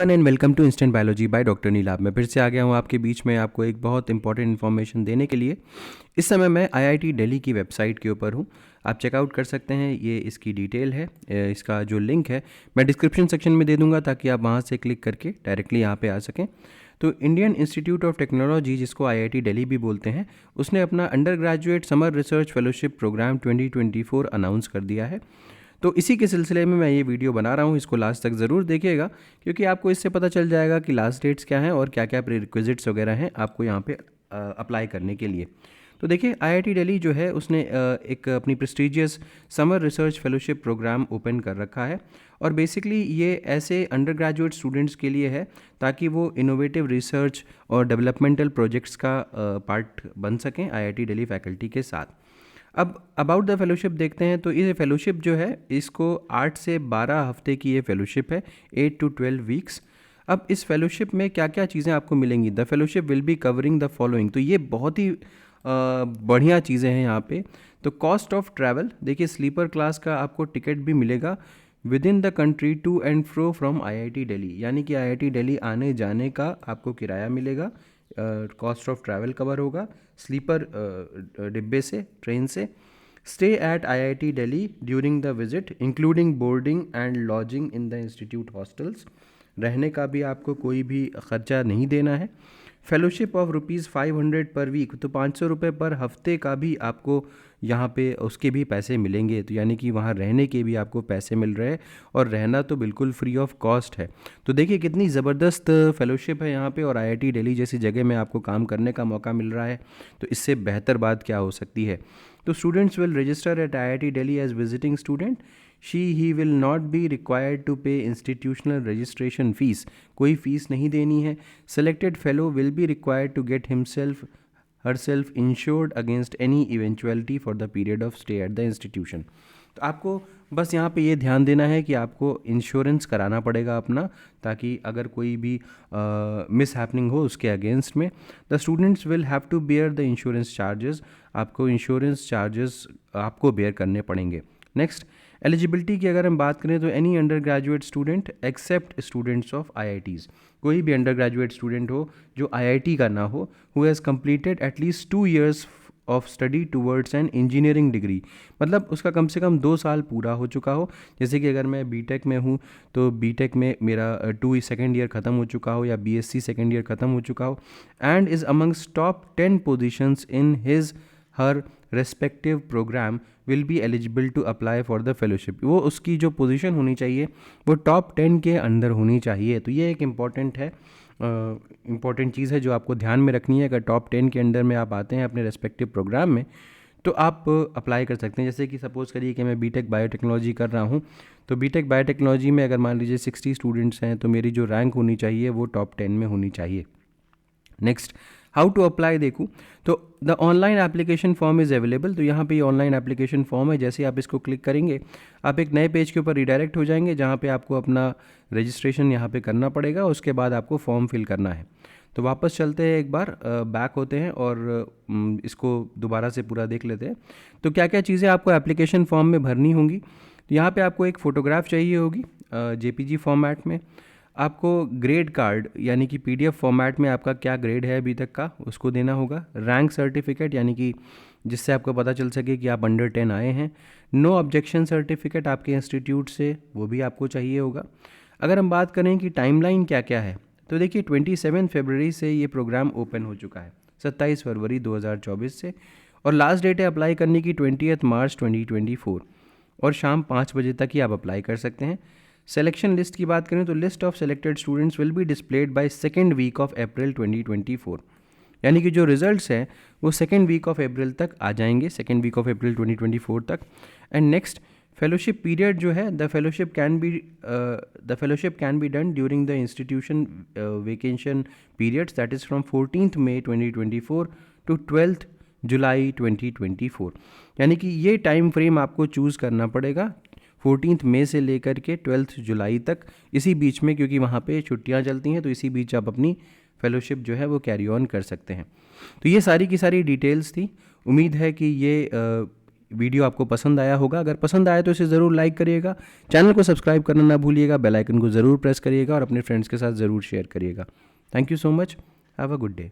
And welcome to instant biology by doctor Neelabh. मैं फिर से आ गया हूँ आपके बीच में आपको एक बहुत इंपॉर्टेंट इन्फॉर्मेशन देने के लिए। इस समय मैं आईआईटी दिल्ली की वेबसाइट के ऊपर हूँ, आप चेकआउट कर सकते हैं। ये इसकी डिटेल है, इसका जो लिंक है मैं डिस्क्रिप्शन सेक्शन में दे दूँगा ताकि आप वहाँ से क्लिक करके डायरेक्टली यहाँ पे आ सकें। तो इंडियन इंस्टीट्यूट ऑफ टेक्नोलॉजी, जिसको आईआईटी दिल्ली भी बोलते हैं, उसने अपना undergraduate summer research fellowship programme 2024 announce कर दिया है। तो इसी के सिलसिले में मैं ये वीडियो बना रहा हूँ, इसको लास्ट तक ज़रूर देखिएगा क्योंकि आपको इससे पता चल जाएगा कि लास्ट डेट्स क्या हैं और क्या क्या प्रीरिक्विजिट्स वगैरह हैं आपको यहाँ पे अप्लाई करने के लिए। तो देखिए, आईआईटी दिल्ली जो है उसने एक अपनी prestigious summer research fellowship programme open कर रखा है और बेसिकली ये ऐसे अंडर ग्रेजुएट स्टूडेंट्स के लिए है ताकि वो इनोवेटिव रिसर्च और डेवलपमेंटल प्रोजेक्ट्स का पार्ट बन सकें आईआईटी दिल्ली फैकल्टी के साथ। अब अबाउट द फेलोशिप देखते हैं। तो ये फेलोशिप जो है इसको 8 से 12 हफ्ते की ये फेलोशिप है, 8 to 12 वीक्स। अब इस फेलोशिप में क्या क्या चीज़ें आपको मिलेंगी? The fellowship will be covering the following. तो ये बहुत ही बढ़िया चीज़ें हैं यहाँ पे। तो कॉस्ट ऑफ ट्रैवल, देखिए स्लीपर क्लास का आपको टिकट भी मिलेगा within the country to and fro from IIT Delhi, यानी कि आईआईटी दिल्ली आने जाने का आपको किराया मिलेगा। कॉस्ट ऑफ ट्रैवल कवर होगा स्लीपर डिब्बे से, ट्रेन से। Stay at IIT Delhi during the visit including boarding and lodging in the institute hostels, रहने का भी आपको कोई भी खर्चा नहीं देना है। फेलोशिप ऑफ ₹500 पर वीक, तो 500 रुपये पर हफ्ते का भी आपको यहाँ पे उसके भी पैसे मिलेंगे। तो यानी कि वहाँ रहने के भी आपको पैसे मिल रहे हैं और रहना तो बिल्कुल फ्री ऑफ कॉस्ट है। तो देखिए कितनी ज़बरदस्त फेलोशिप है यहाँ पे और आईआईटी दिल्ली जैसी जगह में आपको काम करने का मौका मिल रहा है, तो इससे बेहतर बात क्या हो सकती है। तो students will register at IIT Delhi as visiting student. He will not be required to pay institutional registration fees, कोई फ़ीस नहीं देनी है। Selected fellow will be required to get himself herself insured against any eventuality for the period of stay at the institution। तो आपको बस यहाँ पे ये ध्यान देना है कि आपको इंश्योरेंस कराना पड़ेगा अपना, ताकि अगर कोई भी मिस हैपनिंग हो उसके अगेंस्ट में। The students will have to bear the insurance charges, आपको इंश्योरेंस चार्जेस आपको बेयर करने पड़ेंगे। नेक्स्ट, एलिजिबिलिटी की अगर हम बात करें तो any undergraduate student except students of IITs, कोई भी अंडर ग्रेजुएट स्टूडेंट हो जो आईआईटी का ना हो, who has completed at least 2 years of study towards an engineering degree, मतलब उसका कम से कम 2 साल पूरा हो चुका हो। जैसे कि अगर मैं बीटेक में हूँ तो बीटेक में मेरा 2 सेकेंड ईयर ख़त्म हो चुका हो या बीएससी सेकेंड ईयर ख़त्म हो चुका हो, and is amongst top 10 positions in his her respective programme will be eligible to apply for the fellowship. वो उसकी जो पोजीशन होनी चाहिए वो टॉप 10 के अंदर होनी चाहिए। तो ये एक इम्पॉर्टेंट है, इम्पॉर्टेंट चीज़ है जो आपको ध्यान में रखनी है। अगर टॉप 10 के अंडर में आप आते हैं अपने रेस्पेक्टिव प्रोग्राम में तो आप अप्लाई कर सकते हैं। जैसे कि सपोज़ करिए कि मैं बीटेक बायोटेक्नोलॉजी कर रहा हूँ, तो बीटेक बायोटेक्नोलॉजी में अगर मान लीजिए 60 स्टूडेंट्स हैं तो मेरी जो रैंक होनी चाहिए वो टॉप 10 में होनी चाहिए। नेक्स्ट, हाउ टू अप्लाई देखूँ तो the online application form is available. तो यहाँ पे ये ऑनलाइन एप्लीकेशन फॉर्म है, जैसे आप इसको क्लिक करेंगे आप एक नए पेज के ऊपर रिडायरेक्ट हो जाएंगे जहाँ पे आपको अपना रजिस्ट्रेशन यहाँ पे करना पड़ेगा, उसके बाद आपको फॉर्म फिल करना है। तो वापस चलते हैं, एक बार बैक होते हैं और इसको दोबारा से पूरा देख लेते हैं। तो क्या क्या चीज़ें आपको एप्लीकेशन फॉर्म में भरनी होंगी। तो यहाँ पे आपको एक फ़ोटोग्राफ चाहिए होगी जेपीजी फॉर्मेट में। आपको ग्रेड कार्ड यानी कि पीडीएफ फॉर्मेट में आपका क्या ग्रेड है अभी तक का उसको देना होगा। रैंक सर्टिफिकेट, यानी कि जिससे आपको पता चल सके कि आप अंडर 10 आए हैं। नो ऑब्जेक्शन सर्टिफिकेट आपके इंस्टीट्यूट से, वो भी आपको चाहिए होगा। अगर हम बात करें कि टाइमलाइन क्या क्या है, तो देखिए 27 फरवरी से ये प्रोग्राम ओपन हो चुका है, 27 फरवरी 2024 से, और लास्ट डेट है अप्लाई करने की 20 मार्च 2024 और शाम 5 बजे तक ही आप अप्लाई कर सकते हैं। सिलेक्शन लिस्ट की बात करें तो list of selected students will be displayed by second week of April 2024, यानी कि जो रिजल्ट्स हैं वो सेकेंड वीक ऑफ अप्रैल तक आ जाएंगे, सेकेंड वीक ऑफ अप्रैल 2024 तक। एंड नेक्स्ट, फेलोशिप पीरियड जो है, the fellowship can be done during the institution vacation periods, that is from 14 May 2024 to 12 July 2024, यानी कि ये टाइम फ्रेम आपको चूज़ करना पड़ेगा 14 मई से लेकर के 12 जुलाई तक, इसी बीच में, क्योंकि वहाँ पे छुट्टियाँ चलती हैं, तो इसी बीच आप अपनी फेलोशिप जो है वो कैरी ऑन कर सकते हैं। तो ये सारी की सारी डिटेल्स थी। उम्मीद है कि ये वीडियो आपको पसंद आया होगा। अगर पसंद आया तो इसे ज़रूर लाइक करिएगा, चैनल को सब्सक्राइब करना ना भूलिएगा, बेल आइकन को ज़रूर प्रेस करिएगा और अपने फ्रेंड्स के साथ ज़रूर शेयर करिएगा। Thank you so much, have a good day.